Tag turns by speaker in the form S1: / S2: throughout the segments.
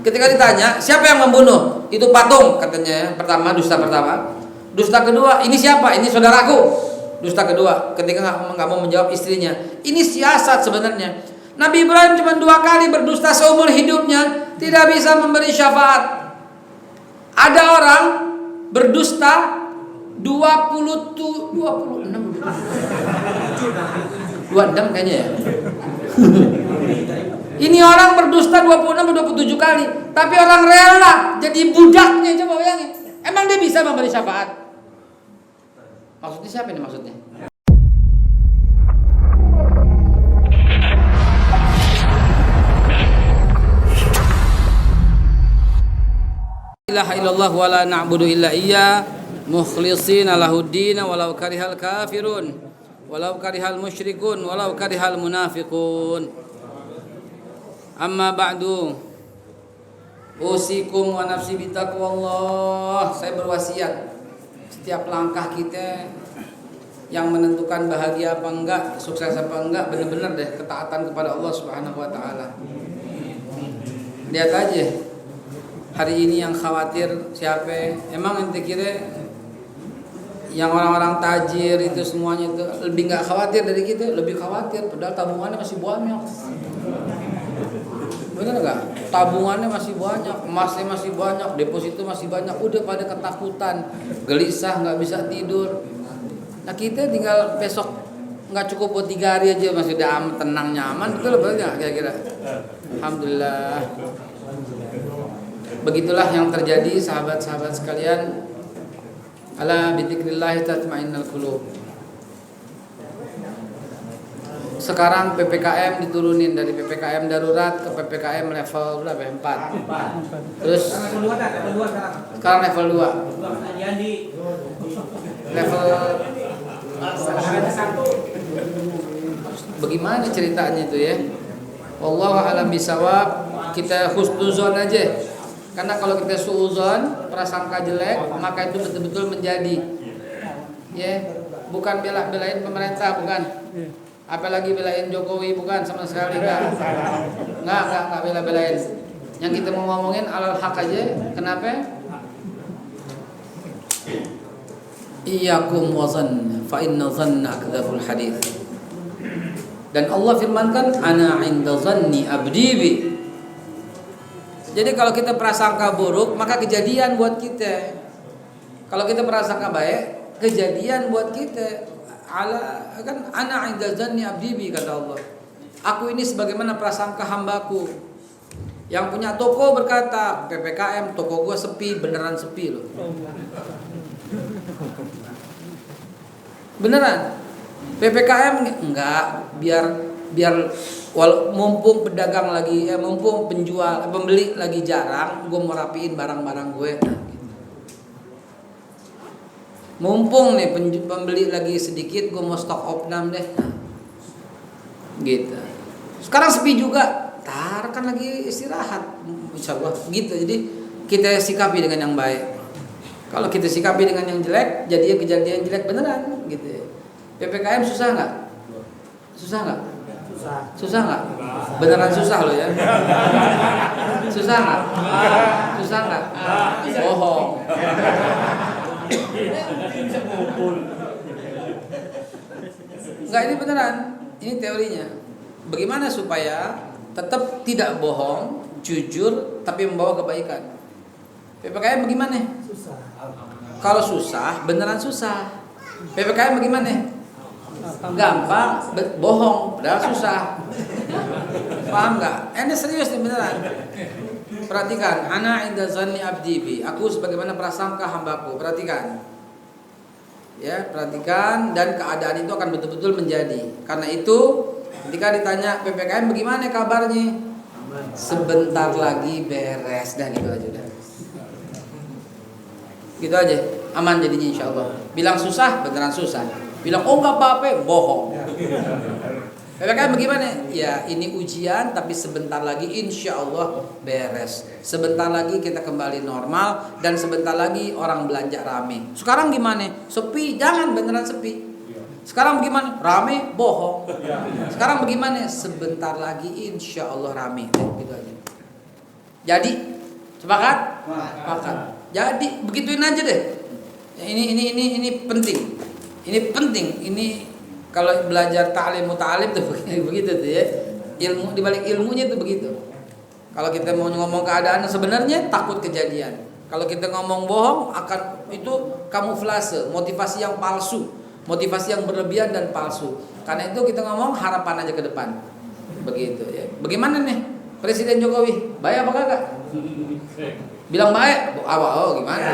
S1: Ketika ditanya, siapa yang membunuh? Itu patung katanya. Pertama, dusta pertama. Dusta kedua, ini siapa? Ini saudaraku. Dusta kedua, ketika nggak mau menjawab istrinya. Ini siasat sebenarnya. Nabi Ibrahim cuma 2 kali berdusta seumur hidupnya, tidak bisa memberi syafaat. Ada orang berdusta 26 kayaknya ya. Ini orang berdusta 26 27 kali, tapi orang rela jadi budaknya, coba bayangin. Emang dia bisa memberi syafaat? Maksudnya siapa ini maksudnya? La ilaha illallah wa la na'budu illa iya mukhlishina lahuddin walau karihal kafirun walau karihal musyrikun walau karihal munafiqun. Amma ba'du, usikum wa nafsi bitaqwallah. Saya berwasiat setiap langkah kita yang menentukan bahagia apa enggak, sukses apa enggak, benar-benar deh ketaatan kepada Allah Subhanahu wa taala. Lihat aja hari ini yang khawatir siapa? Emang ente kira yang orang-orang tajir itu semuanya itu lebih nggak khawatir dari kita? Lebih khawatir, padahal tabungannya masih banyak. Bener nggak? Tabungannya masih banyak, emasnya masih banyak, deposito masih banyak. Udah pada ketakutan, gelisah, nggak bisa tidur. Nah kita tinggal besok nggak cukup buat 3 hari aja masih udah tenang nyaman. Betul apa enggak kira-kira? Alhamdulillah. Begitulah yang terjadi sahabat-sahabat sekalian. Ala bidzikrillah tatmainnul qulub. Sekarang PPKM diturunin dari PPKM darurat ke PPKM level berapa? 4. Terus sekarang level 2. Level bagaimana ceritanya itu ya? Wallahu a'lam bisawab. Kita husnuzon aja. Karena kalau kita suuzon, prasangka jelek, maka itu betul-betul menjadi. Ya, bukan bela-belain pemerintah, bukan. Apalagi belain Jokowi, bukan sama sekali enggak bela-belain. Yang kita mau ngomongin alal haq aja. Kenapa? Iyyakum wa dhann fa inna dhanna akdzabul hadits. Dan Allah firmankan ana 'inda dhanni abdi bi. Jadi kalau kita prasangka buruk, maka kejadian buat kita. Kalau kita prasangka baik, kejadian buat kita. Ala kan ana 'inda dhanni abdi bi kata Allah. Aku ini sebagaimana prasangka hambaku. Yang punya toko berkata, PPKM toko gua sepi, beneran sepi loh. Beneran. PPKM enggak, biar mumpung pedagang lagi, mumpung pembeli lagi jarang, gue mau rapiin barang-barang gue. Nah, gitu. Mumpung nih pembeli lagi sedikit, gue mau stok opnam deh. Nah, gitu. Sekarang sepi juga, tar kan lagi istirahat, insyaallah. Gitu. Jadi kita sikapi dengan yang baik. Kalau kita sikapi dengan yang jelek, jadinya kejadian jelek beneran. Gitu. PPKM susah nggak? Susah nggak? Susah nggak? Beneran susah loh ya. Susah nggak? Susah nggak? Bohong. Nggak, ini beneran. Ini teorinya. Bagaimana supaya tetap tidak bohong, jujur, tapi membawa kebaikan? PPKM bagaimana? Susah. Kalau susah, beneran susah. PPKM bagaimana? Gampang, bohong, padahal susah. Paham nggak? Ini serius nih beneran. Perhatikan, ana 'inda dhanni abdi bi. Aku sebagaimana prasangka hambaku. Perhatikan. Ya, perhatikan dan keadaan itu akan betul-betul menjadi. Karena itu, ketika ditanya PPKM bagaimana kabarnya? Sebentar lagi beres dan gitu aja dah. Gitu aja, aman jadinya insyaallah. Bilang susah, beneran susah. Bilang oh nggak apa-apa, bohong. PPKM bagaimana? Ya ini ujian, tapi sebentar lagi insya Allah beres. Sebentar lagi kita kembali normal dan sebentar lagi orang belanja rame. Sekarang gimana? Sepi, jangan beneran sepi. Sekarang bagaimana? Rame, bohong. Sekarang bagaimana? Sebentar lagi insya Allah rame. Gitu aja. Jadi Sepakat? Sepakat. Jadi begituin aja deh. Ini penting. Ini penting. Ini kalau belajar ta'lim muta'alim tuh begitu tuh ya. Ilmu di balik ilmunya tuh begitu. Kalau kita mau ngomong keadaan sebenarnya takut kejadian. Kalau kita ngomong bohong akan itu kamuflase, motivasi yang palsu, motivasi yang berlebihan dan palsu. Karena itu kita ngomong harapan aja ke depan. Begitu ya. Bagaimana nih Presiden Jokowi? Baik apa kagak? Bilang baik, gimana?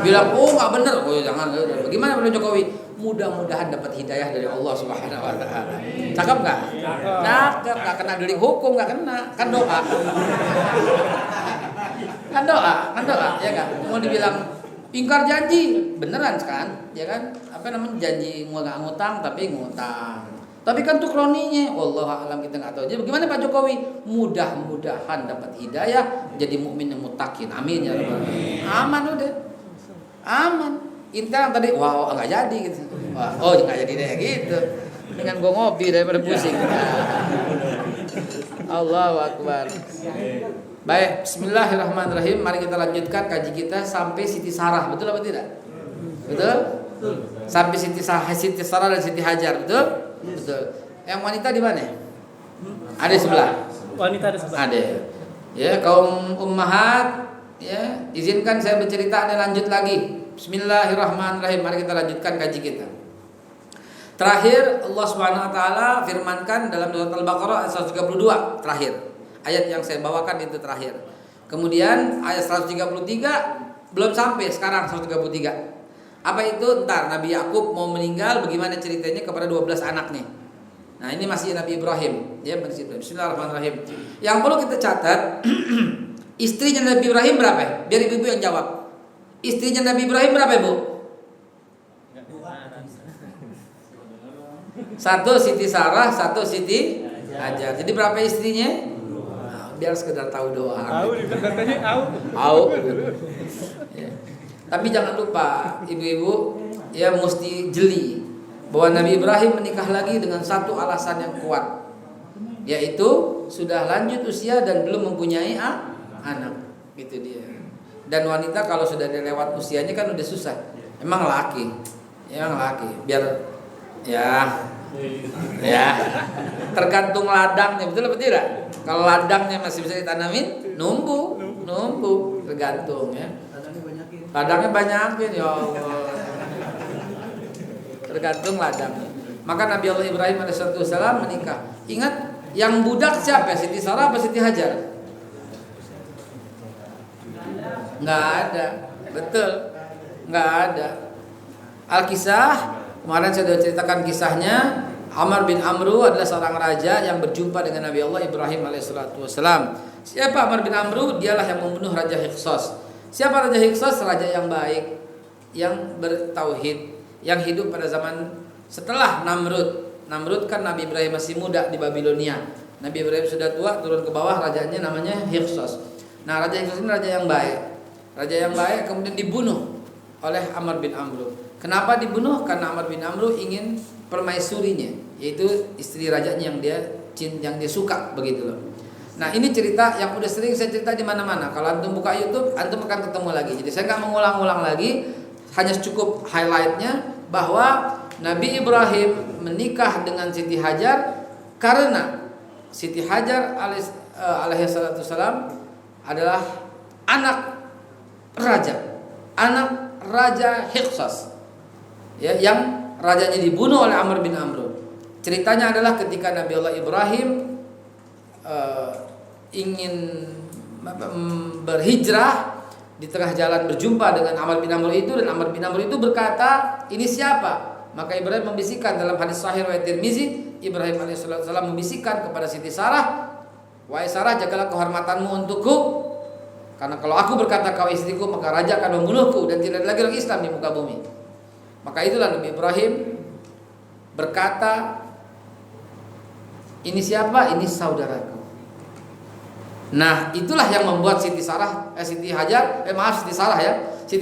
S1: Bilang nggak bener, jangan. Bagaimana Presiden Jokowi? Mudah-mudahan dapat hidayah dari Allah Subhanahu Wa Taala. Cakep nggak? Cakep, nggak kena delik hukum, nggak kena, kan doa. Kan doa, ya kan? Mau dibilang ingkar janji, beneran kan? Ya kan? Apa namanya janji nggak ngutang tapi ngutang. Tapi kan tuh kroninya, wallahu alam kita nggak tahu. Jadi bagaimana Pak Jokowi? Mudah-mudahan dapat hidayah, jadi mukmin yang muttaqin. Amin ya rabbal alamin. Aman udah, aman. Intel tadi, wow nggak jadi gitu. Wah, nggak jadi deh gitu. Dengan gua ngopi daripada pusing. Allahu Akbar. Baik, bismillahirrahmanirrahim. Mari kita lanjutkan kaji kita sampai Siti Sarah. Betul apa tidak? Betul? Sampai Siti Sarah dan Siti Hajar, betul? Betul. Yang wanita di mana? Ada sebelah.
S2: Wanita ada sebelah.
S1: Ada. Ya, kaum ummahat, ya, izinkan saya bercerita dan lanjut lagi. Bismillahirrahmanirrahim. Mari kita lanjutkan kaji kita. Terakhir Allah Subhanahu wa taala firmankan dalam surat Al-Baqarah ayat 132 terakhir. Ayat yang saya bawakan itu terakhir. Kemudian ayat 133 belum sampai sekarang 133. Apa itu? Ntar Nabi Yakub mau meninggal, bagaimana ceritanya kepada 12 anaknya. Nah, ini masih Nabi Ibrahim. Ya, bismillahirrahmanirrahim. Yang perlu kita catat, istrinya Nabi Ibrahim berapa? Biar ibu-ibu yang jawab. Istrinya Nabi Ibrahim berapa, Bu? Satu Siti Sarah, satu Siti Hajar. Jadi berapa istrinya? Nah, biar sekedar tahu doang. Tahu. Ya. Tapi jangan lupa ibu-ibu ya mesti jeli bahwa Nabi Ibrahim menikah lagi dengan satu alasan yang kuat, yaitu sudah lanjut usia dan belum mempunyai anak. Gitu dia. Dan wanita kalau sudah lewat usianya kan udah susah. Emang laki. Biar ya tergantung ladangnya, betul apa tidak? Kalau ladangnya masih bisa ditanamin, numbu, tergantung ya. Ladangnya banyakin ya Allah. Tergantung ladangnya. Maka Nabi Allah Ibrahim alaihissalam menikah. Ingat yang budak siapa? Siti Sarah apa Siti Hajar? Nggak ada, betul, nggak ada. Al-Kisah kemarin saya sudah ceritakan kisahnya. Amr bin Amru adalah seorang raja yang berjumpa dengan Nabi Allah Ibrahim alaihissalam. Siapa Amr bin Amru? Dialah yang membunuh Raja Hiksos. Siapa Raja Hiksos? Raja yang baik, yang bertauhid, yang hidup pada zaman setelah Namrud. Namrud kan Nabi Ibrahim masih muda di Babilonia. Nabi Ibrahim sudah tua, turun ke bawah, rajanya namanya Hiksos. Nah, Raja Hiksos ini raja yang baik. Raja yang baik kemudian dibunuh oleh Amr bin Amru. Kenapa dibunuh? Karena Amr bin Amru ingin permaisurinya, yaitu istri rajanya yang dia suka, begitu loh. Nah, ini cerita yang udah sering saya cerita di mana-mana. Kalau antum buka YouTube, antum akan ketemu lagi. Jadi saya nggak mengulang-ulang lagi, hanya cukup highlightnya bahwa Nabi Ibrahim menikah dengan Siti Hajar karena Siti Hajar alaihissalam adalah anak raja Hiksos, ya, yang rajanya dibunuh oleh Amr bin Amru. Ceritanya adalah ketika Nabi Allah Ibrahim ingin berhijrah, di tengah jalan berjumpa dengan Amr bin Amru itu, dan Amr bin Amru itu berkata, ini siapa? Maka Ibrahim membisikkan dalam hadis sahih riwayat Tirmizi, Ibrahim alaihissalam membisikkan kepada Siti Sarah, wahai Sarah, jagalah kehormatanmu untukku. Karena kalau aku berkata kau istriku, maka raja akan membunuhku dan tidak ada lagi orang Islam di muka bumi. Maka itulah Nabi Ibrahim berkata, ini siapa? Ini saudaraku. Nah, itulah yang membuat Siti Sarah, Siti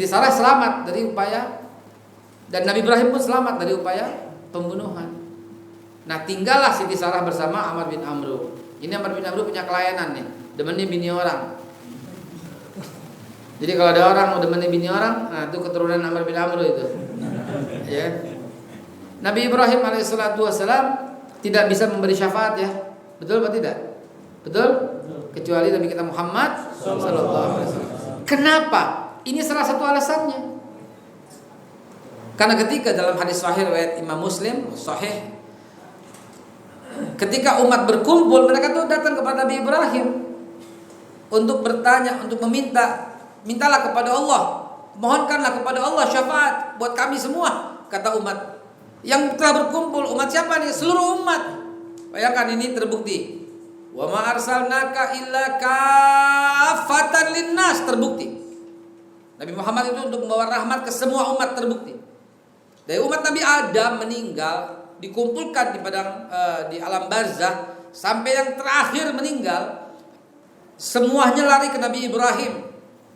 S1: Sarah selamat dari upaya, dan Nabi Ibrahim pun selamat dari upaya pembunuhan. Nah, tinggallah Siti Sarah bersama Amr bin Amru. Ini Amr bin Amru punya kelainan nih, demennya bini orang. Jadi kalau ada orang mau demenin bini orang, nah itu keturunan Amr bin Amr itu. Ya. Nabi Ibrahim alaihissalatu wassalam tidak bisa memberi syafaat ya. Betul atau tidak? Betul? Kecuali Nabi kita Muhammad sallallahu alaihi wasallam. Kenapa? Ini salah satu alasannya. Karena ketika dalam hadis sahih riwayat Imam Muslim sahih, ketika umat berkumpul, mereka tuh datang kepada Nabi Ibrahim untuk bertanya, untuk meminta, mintalah kepada Allah, mohonkanlah kepada Allah syafaat buat kami semua, kata umat yang telah berkumpul. Umat siapa nih? Seluruh umat. Bayangkan ini terbukti. Wa ma arsalnaka illa kaffatan linnas, terbukti. Nabi Muhammad itu untuk membawa rahmat ke semua umat, terbukti. Dari umat Nabi Adam meninggal, dikumpulkan di padang di alam barzah sampai yang terakhir meninggal, semuanya lari ke Nabi Ibrahim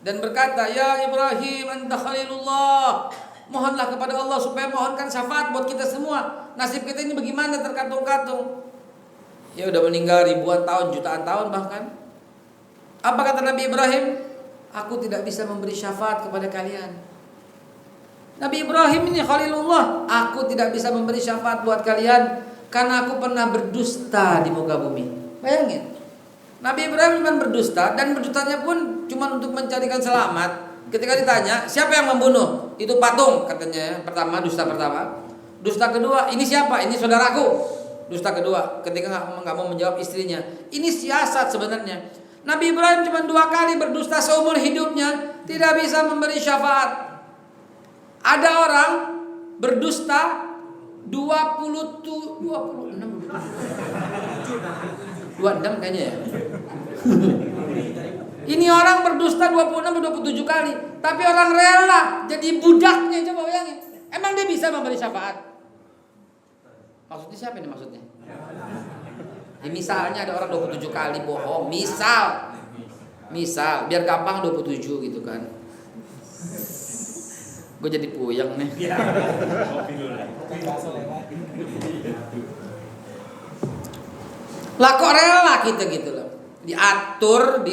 S1: dan berkata, "Ya Ibrahim, anta khalilullah. Mohonlah kepada Allah supaya mohonkan syafaat buat kita semua. Nasib kita ini bagaimana, terkantung-kantung." Ya udah meninggal ribuan tahun, jutaan tahun bahkan. Apa kata Nabi Ibrahim? "Aku tidak bisa memberi syafaat kepada kalian." Nabi Ibrahim ini Khalilullah, aku tidak bisa memberi syafaat buat kalian karena aku pernah berdusta di muka bumi. Bayangin, Nabi Ibrahim cuma berdusta, dan berdustanya pun cuma untuk mencarikan selamat. Ketika ditanya siapa yang membunuh, itu patung katanya. Pertama, dusta pertama. Dusta kedua, ini siapa? Ini saudaraku. Dusta kedua, ketika nggak mau menjawab istrinya. Ini siasat sebenarnya. Nabi Ibrahim cuma 2 kali berdusta seumur hidupnya, tidak bisa memberi syafaat. Ada orang berdusta 26 kayaknya ya. Ini orang berdusta 26-27 kali, tapi orang rela jadi budaknya. Coba bayangin, emang dia bisa memberi syafaat? Maksudnya siapa ini maksudnya? Ya, misalnya ada orang 27 kali bohong, misal biar gampang 27 gitu kan. Gue jadi puyeng nih. Lah kok rela kita gitu loh, diatur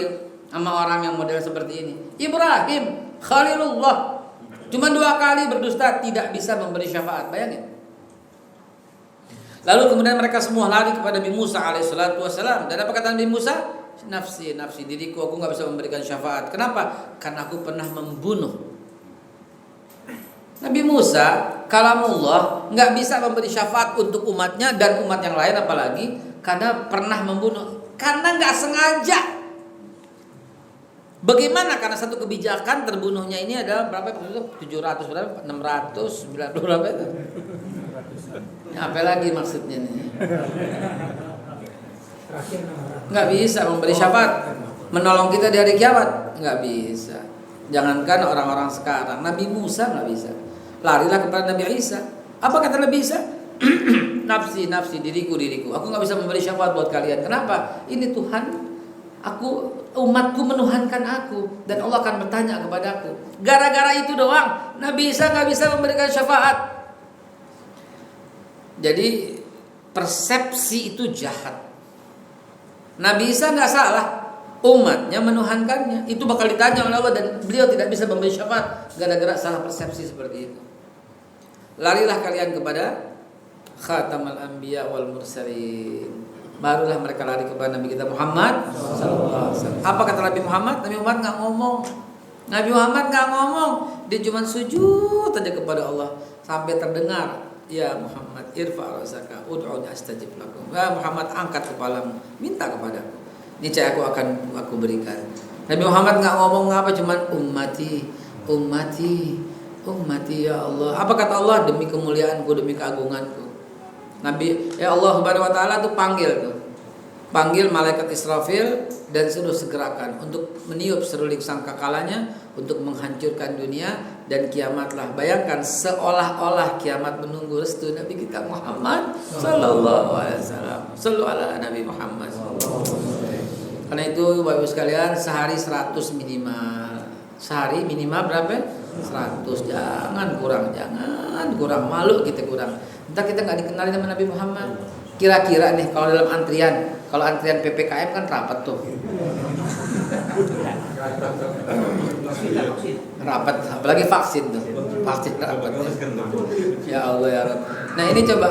S1: sama orang yang model seperti ini. Ibrahim Khalilullah cuma 2 kali berdusta, tidak bisa memberi syafaat. Bayangin. Lalu kemudian mereka semua lari kepada Nabi Musa alaihissalatu wassalam. Dan apa kata Nabi Musa? Nafsi, diriku, aku gak bisa memberikan syafaat. Kenapa? Karena aku pernah membunuh. Nabi Musa kalamullah nggak bisa memberi syafaat untuk umatnya dan umat yang lain apalagi karena pernah membunuh, karena nggak sengaja. Bagaimana? Karena satu kebijakan terbunuhnya ini adalah berapa? 700 berapa? 600 90 berapa itu? Apa lagi maksudnya nih? Nggak bisa memberi syafaat, menolong kita di hari kiamat, nggak bisa. Jangankan orang-orang sekarang, Nabi Musa nggak bisa. Larilah kepada Nabi Isa. Apa kata Nabi Isa? Nafsi, diriku. Aku nggak bisa memberi syafaat buat kalian. Kenapa? Ini Tuhan, umatku menuhankan aku, dan Allah akan bertanya kepadaku. Gara-gara itu doang, Nabi Isa nggak bisa memberikan syafaat. Jadi persepsi itu jahat. Nabi Isa nggak salah, umatnya menuhankannya. Itu bakal ditanya oleh Allah, dan beliau tidak bisa memberi syafaat gara-gara salah persepsi seperti itu. Larilah kalian kepada Khatamal Anbiya wal Mursalin. Barulah mereka lari kepada Nabi kita Muhammad sallallahu alaihi wasallam. Apa kata Nabi Muhammad? Nabi Muhammad nggak ngomong. Dia cuma sujud aja kepada Allah sampai terdengar, "Ya Muhammad, irfa' ra'saka, ud'uni astajib lakum." Ya Muhammad, angkat kepalamu, minta kepadaku, niscaya aku berikan. Nabi Muhammad nggak ngomong apa, cuman ummati ya Allah. Apa kata Allah? Demi kemuliaanku, demi keagunganku. Nabi, ya Allah Subhanahu wa taala tuh panggil malaikat Israfil dan suruh segerakan untuk meniup seruling sangkakalanya untuk menghancurkan dunia dan kiamatlah. Bayangkan, seolah-olah kiamat menunggu restu Nabi kita Muhammad sallallahu alaihi wasallam. Shallu ala Nabi Muhammad. Karena itu Bapak Ibu sekalian, sehari 100 minimal. Sehari minimal berapa? 100. Jangan kurang. Malu kita kurang. Entah kita nggak dikenalin sama Nabi Muhammad. Kira-kira nih kalau dalam antrian PPKM kan rapat tuh. Rapat, apalagi vaksin tuh. Vaksin rapat. Ya Allah ya Rabb. Nah ini coba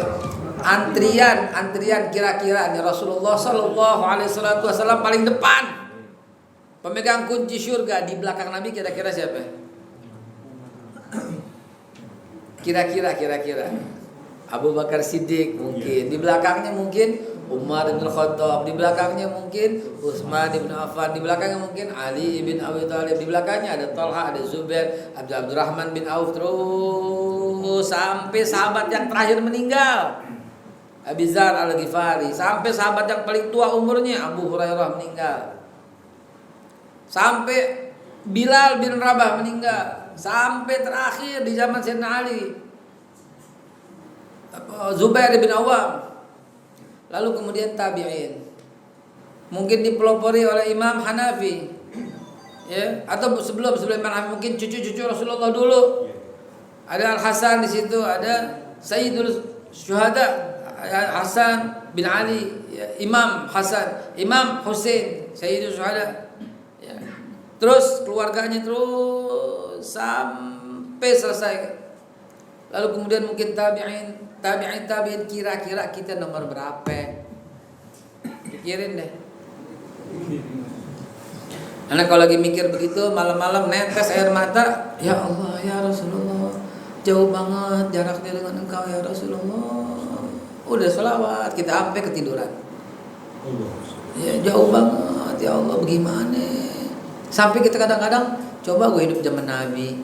S1: antrian kira-kira nih Rasulullah Shallallahu Alaihi Wasallam paling depan. Pemegang kunci surga di belakang Nabi kira-kira siapa? Kira-kira Abu Bakar Siddiq mungkin, di belakangnya mungkin Umar bin Khattab, di belakangnya mungkin Utsman bin Affan, di belakangnya mungkin Ali bin Abi Thalib, di belakangnya ada Talha, ada Zubair, ada Abdurrahman bin Auf, terus sampai sahabat yang terakhir meninggal Abi Dzar Al-Ghifari, sampai sahabat yang paling tua umurnya Abu Hurairah meninggal, sampai Bilal bin Rabah meninggal, sampai terakhir di zaman Sayyidina Ali Zubair bin Awam, lalu kemudian tabi'in, mungkin dipelopori oleh Imam Hanafi, ya, atau sebelum Imam Hanafi mungkin cucu-cucu Rasulullah dulu, ada Al Hasan di situ, ada Sayyidul Syuhada Hasan bin Ali, ya, Imam Hasan, Imam Husain, Sayyidul Syuhada, ya. Terus keluarganya terus sampai selesai, lalu kemudian mungkin tabi'in, kira-kira kita nomor berapa? Pikirin deh. Karena kalau lagi mikir begitu malam-malam netes air mata, ya Allah ya Rasulullah, jauh banget jaraknya dengan engkau ya Rasulullah. Udah sholawat kita sampai ketiduran. Ya jauh banget ya Allah, bagaimana? Sampai kita kadang-kadang coba gue hidup zaman Nabi,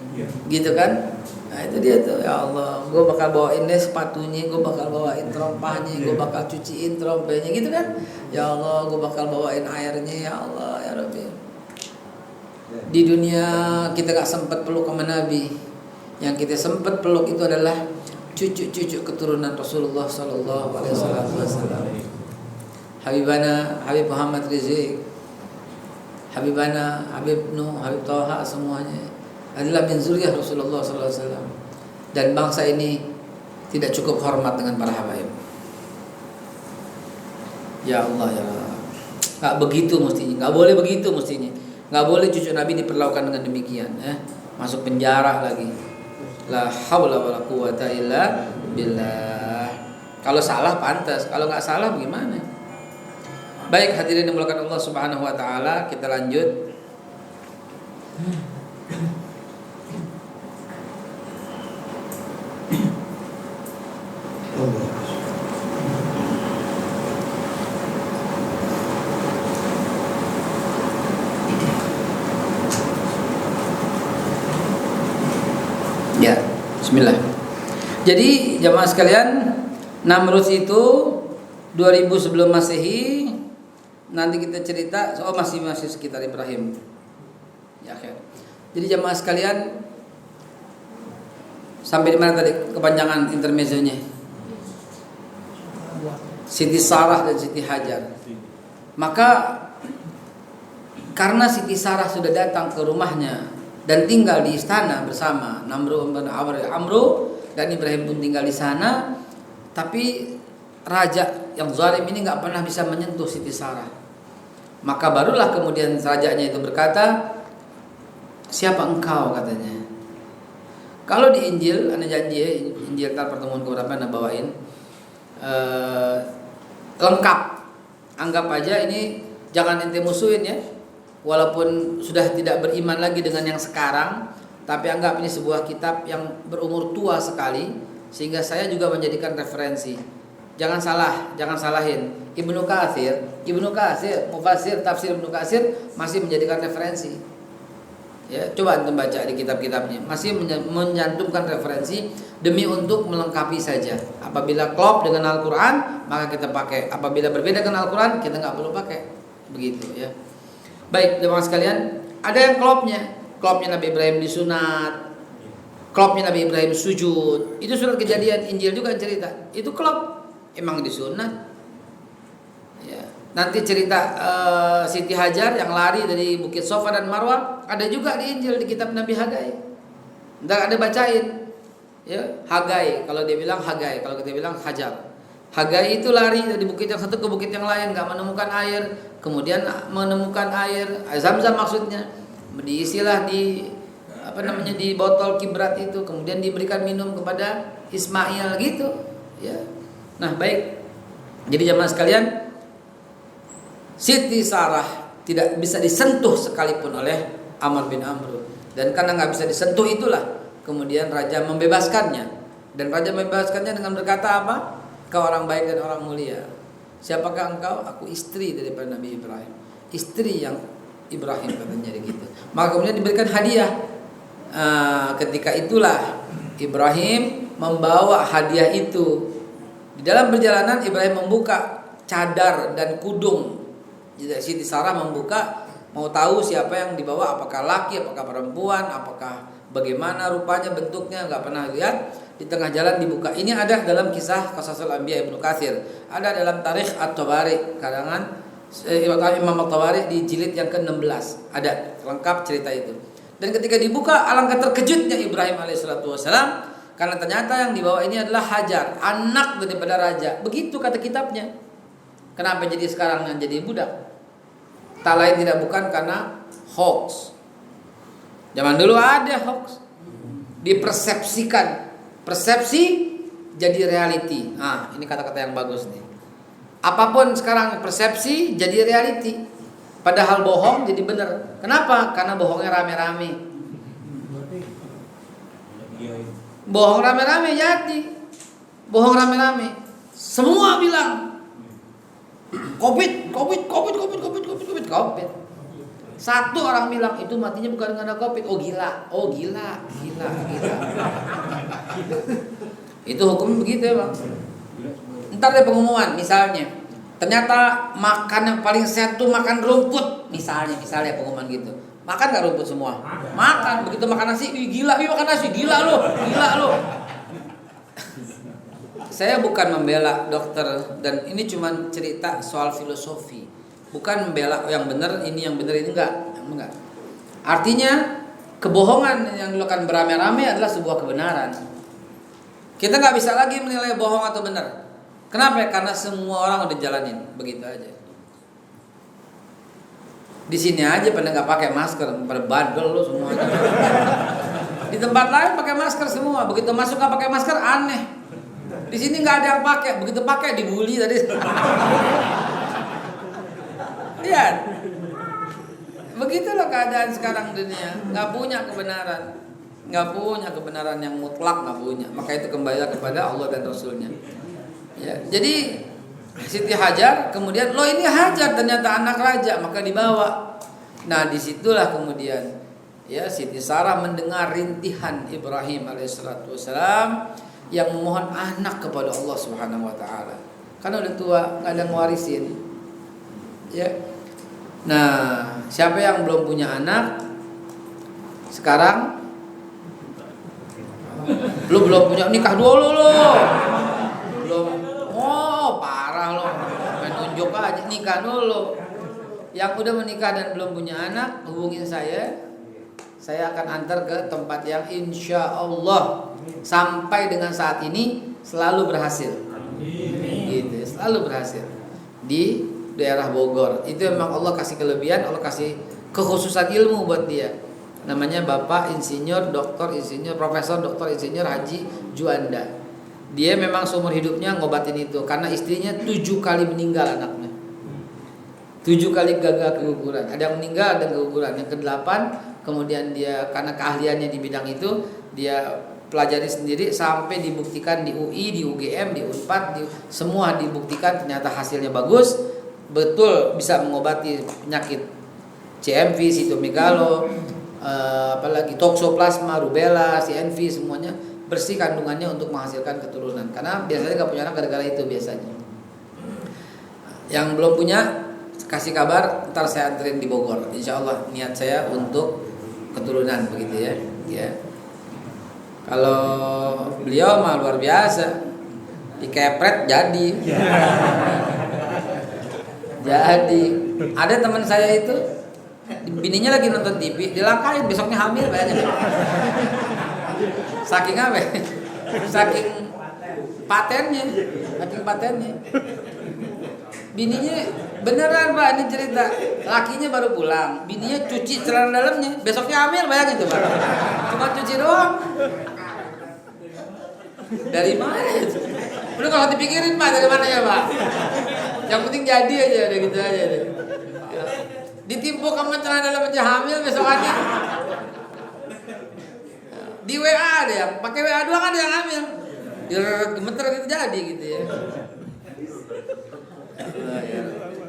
S1: gitu kan? Nah itu dia tuh, ya Allah, gue bakal bawain deh sepatunya, gue bakal bawain terompahnya, gue bakal cuciin terompahnya, gitu kan? Ya Allah, gue bakal bawain airnya, ya Allah, ya Rabbi. Di dunia kita gak sempat peluk sama Nabi, yang kita sempat peluk itu adalah cucu-cucu keturunan Rasulullah Sallallahu Alaihi Wasallam. Habibana, Habib Muhammad Rizik, Habibana, Habib Nuh, Habib Thaha, semuanya adalah min zuriyah Rasulullah SAW. Dan bangsa ini tidak cukup hormat dengan para habaib. Ya Allah ya Allah, nggak begitu mestinya, nggak boleh begitu mestinya, nggak boleh cucu Nabi diperlakukan dengan demikian, masuk penjara lagi. La haula wala quwata illa billah. Kalau salah pantas, kalau nggak salah bagaimana? Baik hadirin yang dimuliakan Allah Subhanahu Wa Taala, kita lanjut. Ya, bismillah. Jadi jamaah sekalian, Namrud itu 2000 sebelum Masehi. Nanti kita cerita, masih sekitar Ibrahim. Ya, akhir. Jadi jamaah sekalian, sampai di mana tadi kepanjangan intermezzonya? Siti Sarah dan Siti Hajar. Maka karena Siti Sarah sudah datang ke rumahnya dan tinggal di istana bersama Namrud bin Amru, dan Ibrahim pun tinggal di sana, tapi raja yang zalim ini nggak pernah bisa menyentuh Siti Sarah. Maka barulah kemudian rajanya itu berkata, siapa engkau, katanya. Kalau di Injil, anda janji ya, Injil ntar pertemuan keberapa anda bawain lengkap. Anggap aja ini, jangan ente musuhin ya. Walaupun sudah tidak beriman lagi dengan yang sekarang, tapi anggap ini sebuah kitab yang berumur tua sekali, sehingga saya juga menjadikan referensi. Jangan salahin. Ibnu Katsir, mufassir tafsir Ibnu Katsir masih menjadikan referensi. Ya, coba antum baca di kitab-kitabnya, masih menyantumkan referensi demi untuk melengkapi saja. Apabila klop dengan Al-Qur'an, maka kita pakai. Apabila berbeda dengan Al-Qur'an, kita nggak perlu pakai. Begitu ya. Baik, teman-teman sekalian, ada yang klopnya Nabi Ibrahim disunat, klopnya Nabi Ibrahim sujud. Itu surat Kejadian, Injil juga cerita. Itu klop, emang disunat. Ya. Nanti cerita Siti Hajar yang lari dari Bukit Sofa dan Marwah, ada juga di Injil, di kitab Nabi Hagai. Ntar ada bacain, ya, Hagai. Kalau dia bilang Hagai, kalau kita bilang Hajar. Hagai itu lari dari bukit yang satu ke bukit yang lain, nggak menemukan air. Kemudian menemukan air Zam-Zam maksudnya. diisilah di di botol kibrat itu, kemudian diberikan minum kepada Ismail gitu ya. Nah baik, jadi jamaah sekalian, Siti Sarah tidak bisa disentuh sekalipun oleh Amr bin Amr, dan karena nggak bisa disentuh itulah kemudian raja membebaskannya, dan raja membebaskannya dengan berkata apa? Kau orang baik dan orang mulia. Siapakah engkau? Aku istri daripada Nabi Ibrahim, istri yang Ibrahim, katanya gitu. Maka kemudian diberikan hadiah. Ketika itulah Ibrahim membawa hadiah itu. Di dalam perjalanan Ibrahim membuka cadar dan kudung. Jadi Siti Sarah membuka, mau tahu siapa yang dibawa, apakah laki, apakah perempuan, apakah bagaimana rupanya, bentuknya, nggak pernah lihat. Di tengah jalan dibuka. Ini ada dalam kisah Qasasul Anbiya Ibnu Katsir, ada dalam Tarikh At-Tabari karangan Imam At-Tabari di jilid yang ke-16, ada lengkap cerita itu. Dan ketika dibuka, alangkah terkejutnya Ibrahim alaihissalam, karena ternyata yang dibawa ini adalah Hajar, anak daripada raja. Begitu kata kitabnya. Kenapa jadi sekarang yang jadi budak? Tak lain tidak bukan karena hoax. Zaman dulu ada hoax, dipersepsikan, persepsi jadi reality. Nah, ini kata-kata yang bagus nih. Apapun sekarang persepsi jadi reality. Padahal bohong jadi benar. Kenapa? Karena bohongnya rame-rame. Bohong rame-rame jadi. Bohong rame-rame. Semua bilang COVID. Satu orang bilang itu matinya bukan karena COVID. Oh gila. Itu hukum begitu ya, Bang. Ntar ada pengumuman misalnya, ternyata makan yang paling sehat tuh makan rumput, misalnya pengumuman gitu. Makan nggak rumput semua? Makan. Begitu makan nasi, gila makan nasi, gila lo. Saya bukan membela dokter, dan ini cuma cerita soal filosofi, bukan membela yang benar ini yang benar ini enggak. Artinya kebohongan yang dilakukan beramai-ramai adalah sebuah kebenaran. Kita nggak bisa lagi menilai bohong atau benar. Kenapa? Karena semua orang udah jalanin begitu aja. Di sini aja pada nggak pakai masker, pada bandel lo semuanya. Di tempat lain pakai masker semua. Begitu masuk nggak pakai masker, aneh. Di sini nggak ada yang pakai. Begitu pakai dibully tadi. Lihat, begitulah keadaan sekarang dunia. Nggak punya kebenaran yang mutlak, nggak punya. Maka itu kembalilah kepada Allah dan Rasulnya. Ya, jadi Siti Hajar kemudian, loh ini Hajar ternyata anak raja, maka dibawa. Nah disitulah kemudian ya Siti Sarah mendengar rintihan Ibrahim alaihissalam yang memohon anak kepada Allah Subhanahu Wa Taala. Karena udah tua, nggak ada yang ngewarisin. Ya, nah siapa yang belum punya anak sekarang? Belum punya, nikah dulu loh. Belum. Oh parah loh, main nunjuk aja, nikah dulu. Yang udah menikah dan belum punya anak, hubungin saya akan antar ke tempat yang insya Allah sampai dengan saat ini selalu berhasil. Gitu, selalu berhasil di daerah Bogor. Itu memang Allah kasih kelebihan, Allah kasih kekhususan ilmu buat dia. Namanya Bapak Insinyur, Doktor Insinyur, Profesor Doktor Insinyur Haji Juanda. Dia memang seumur hidupnya ngobatin itu, karena istrinya 7 kali meninggal anaknya, 7 kali gagal keguguran. Ada yang meninggal, ada yang keguguran. Yang ke-8 kemudian dia karena keahliannya di bidang itu, dia pelajari sendiri sampai dibuktikan di UI, di UGM, di Unpad, semua dibuktikan ternyata hasilnya bagus, betul bisa mengobati penyakit CMV, sitomegalo, apalagi toksoplasma, rubella, CNV, semuanya bersih kandungannya untuk menghasilkan keturunan. Karena biasanya nggak punya anak gara-gara itu biasanya. Yang belum punya kasih kabar, ntar saya anterin di Bogor. Insya Allah niat saya untuk keturunan begitu ya. Ya. Kalau beliau mah luar biasa, dikepret jadi. Jadi ada teman saya itu, bininya lagi nonton TV, dilangkain besoknya hamil banyak. Saking apa? Saking patennya. Bininya Beneran Pak, ini cerita. Lakinya baru pulang, bininya cuci celana dalamnya, besoknya hamil, bayangin coba. Cuma cuci doang. Dari mana? Udah kalau dipikirin Pak, dari mana ya Pak? Yang penting jadi aja, udah gitu aja deh. Ditimpuk sama celana dalam aja hamil besokannya. Di WA ada yang pakai WA doang ada yang hamil. Gemeter gitu jadi gitu ya.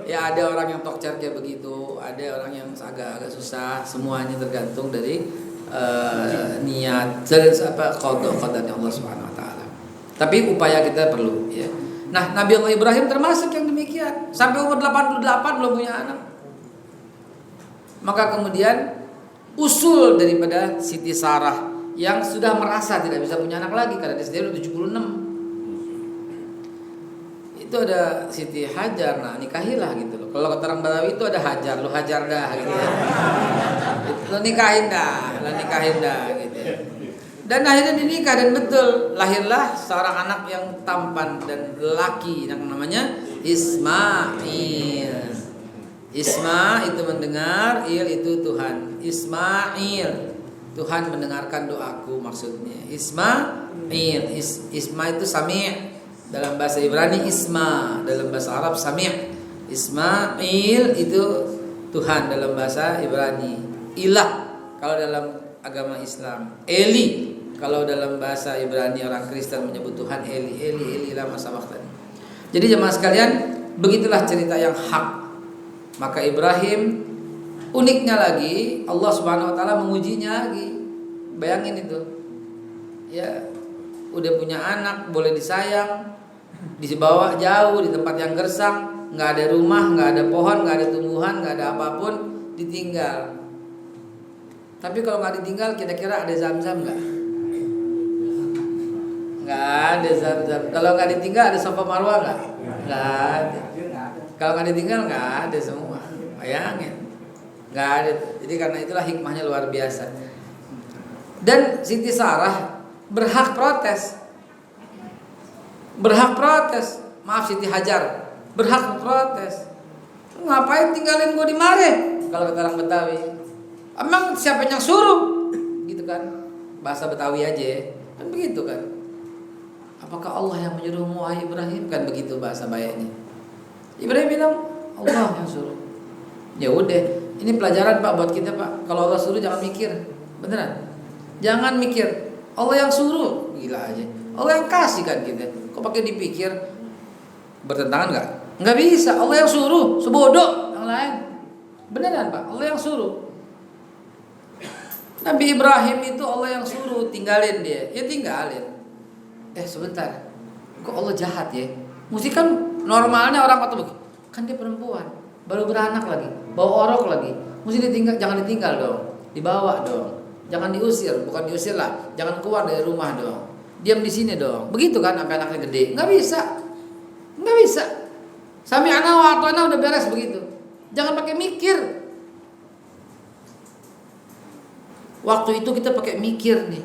S1: Ya ada orang yang tokcer kayak begitu, ada orang yang agak susah. Semuanya tergantung dari niat qadarnya Allah Subhanahu wa taala. Tapi upaya kita perlu ya. Nah, Nabi Allah Ibrahim termasuk yang demikian. Sampai umur 88 belum punya anak. Maka kemudian usul daripada Siti Sarah yang sudah merasa tidak bisa punya anak lagi karena dia sendiri 76. Itu ada Siti Hajar, nah nikahilah gitu loh. Kalau kata orang Betawi itu ada Hajar, lu hajar dah gitu ya. Lu nikahin dah gitu ya. Dan akhirnya dinikah dan betul lahirlah seorang anak yang tampan dan laki yang namanya Ismail. Isma itu mendengar, il itu Tuhan. Ismail, Tuhan mendengarkan doaku maksudnya. Ismail, Isma itu sami'. Dalam bahasa Ibrani Isma, dalam bahasa Arab Sami'. Ismail itu Tuhan dalam bahasa Ibrani. Ilah kalau dalam agama Islam. Eli kalau dalam bahasa Ibrani orang Kristen menyebut Tuhan Eli lama sabaqtani. Jadi jemaah sekalian, begitulah cerita yang hak. Maka Ibrahim uniknya lagi Allah Subhanahu wa taala mengujinya lagi. Bayangin itu. Ya, udah punya anak, boleh disayang, dibawa jauh di tempat yang gersang, nggak ada rumah, nggak ada pohon, nggak ada tumbuhan, nggak ada apapun, ditinggal. Tapi kalau nggak ditinggal, kira-kira ada Zam-Zam nggak? Nggak ada Zam-Zam. Kalau nggak ditinggal, ada Safa Marwah nggak? Nggak ada. Kalau nggak ditinggal, nggak ada semua. Bayangin, nggak ada. Jadi karena itulah hikmahnya luar biasa. Dan Siti Sarah berhak protes. Maaf Siti Hajar berhak protes. Ngapain tinggalin gue di mare? Kalau kata orang Betawi. Emang siapa yang suruh? Gitu kan. Bahasa Betawi aja. Kan begitu kan. Apakah Allah yang menyuruhmu wahai Ibrahim? Kan begitu bahasa bayanya. Ibrahim bilang Allah yang suruh. Ya udah, ini pelajaran Pak buat kita Pak. Kalau Allah suruh jangan mikir. Beneran. Jangan mikir. Allah yang suruh. Gila aja. Allah yang kasih kan kita. Kok pakai dipikir? Bertentangan nggak? Nggak bisa. Allah yang suruh. Sebodoh yang lain. Beneran Pak. Allah yang suruh. Nabi Ibrahim itu Allah yang suruh tinggalin dia. Ya tinggalin. Sebentar. Kok Allah jahat ya? Mesti kan normalnya orang kata begitu. Kan dia perempuan, baru beranak lagi, bawa orok lagi. Mesti ditinggal, jangan ditinggal dong. Dibawa dong. Jangan diusir, bukan diusir lah. Jangan keluar dari rumah dong. Diam di sini dong. Begitu kan sampai anaknya gede. Enggak bisa. Sami ana wa atana udah beres begitu. Jangan pakai mikir. Waktu itu kita pakai mikir nih.